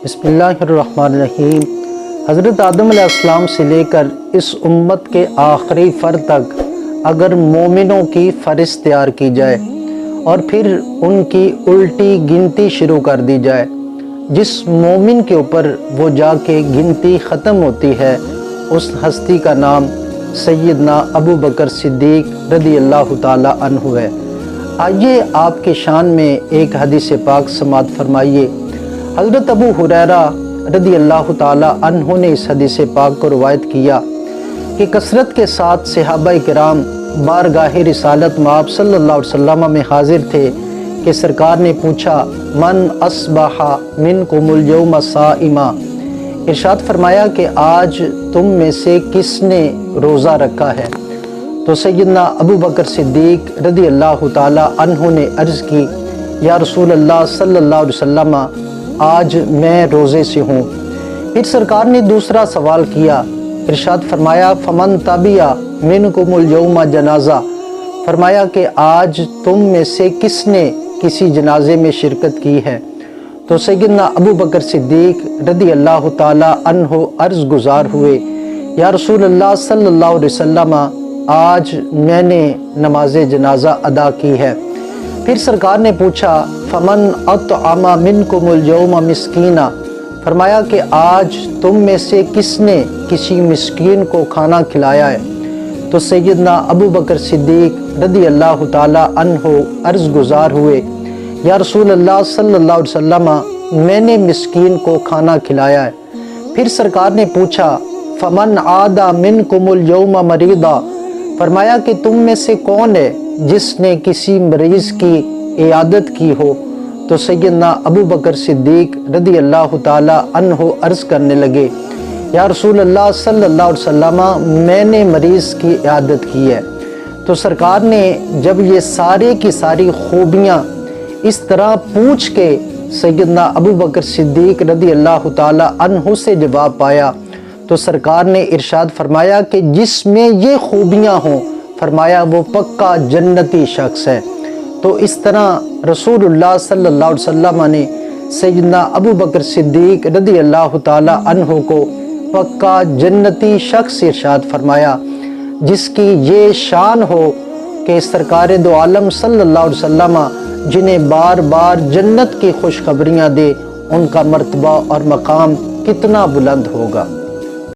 بسم اللہ الرحمن الرحیم۔ حضرت آدم علیہ السلام سے لے کر اس امت کے آخری فرد تک اگر مومنوں کی فہرست تیار کی جائے اور پھر ان کی الٹی گنتی شروع کر دی جائے، جس مومن کے اوپر وہ جا کے گنتی ختم ہوتی ہے اس ہستی کا نام سیدنا ابو بکر صدیق رضی اللہ تعالی عنہ ہے۔ آئیے آپ کے شان میں ایک حدیث پاک سماعت فرمائیے۔ حضرت ابو ہریرہ رضی اللہ تعالی عنہ نے اس حدیث پاک کو روایت کیا کہ کثرت کے ساتھ صحابہ کرام بارگاہ رسالت مآب صلی اللہ علیہ وسلم میں حاضر تھے کہ سرکار نے پوچھا من اصبح منکم اليوم صائما، ارشاد فرمایا کہ آج تم میں سے کس نے روزہ رکھا ہے؟ تو سیدنا ابو بکر صدیق رضی اللہ تعالی عنہ نے عرض کی یا رسول اللہ صلی اللہ علیہ وسلم آج میں روزے سے ہوں۔ پھر سرکار نے دوسرا سوال کیا، ارشاد فرمایا فمن تبع منکم اليوم جنازہ، فرمایا کہ آج تم میں سے کس نے کسی جنازے میں شرکت کی ہے؟ تو سیدنا ابو بکر صدیق رضی اللہ تعالی عنہ عرض گزار ہوئے یا رسول اللہ صلی اللہ علیہ وسلم آج میں نے نماز جنازہ ادا کی ہے۔ پھر سرکار نے پوچھا فمن اطعم منکم اليوم مسکینا، فرمایا کہ آج تم میں سے کس نے کسی مسکین کو کھانا کھلایا ہے؟ تو سیدنا ابو بکر صدیق رضی اللہ تعالی عنہ عرض گزار ہوئے یا رسول اللہ صلی اللہ علیہ وسلم میں نے مسکین کو کھانا کھلایا ہے۔ پھر سرکار نے پوچھا فمن عاد منکم اليوم مریضا، فرمایا کہ تم میں سے کون ہے جس نے کسی مریض کی عیادت کی ہو؟ تو سیدنا ابو بکر صدیق رضی اللہ تعالی عنہ عرض کرنے لگے یا رسول اللہ صلی اللہ علیہ وسلم میں نے مریض کی عیادت کی ہے۔ تو سرکار نے جب یہ سارے کی ساری خوبیاں اس طرح پوچھ کے سیدنا ابو بکر صدیق رضی اللہ تعالی عنہ سے جواب پایا تو سرکار نے ارشاد فرمایا کہ جس میں یہ خوبیاں ہوں، فرمایا وہ پکا جنتی شخص ہے۔ تو اس طرح رسول اللہ صلی اللہ علیہ وسلم نے سیدنا ابو بکر صدیق رضی اللہ تعالی عنہ کو پکا جنتی شخص ارشاد فرمایا، جس کی یہ شان ہو کہ سرکار دو عالم صلی اللہ علیہ وسلم جنہیں بار بار جنت کی خوشخبریاں دے، ان کا مرتبہ اور مقام کتنا بلند ہوگا۔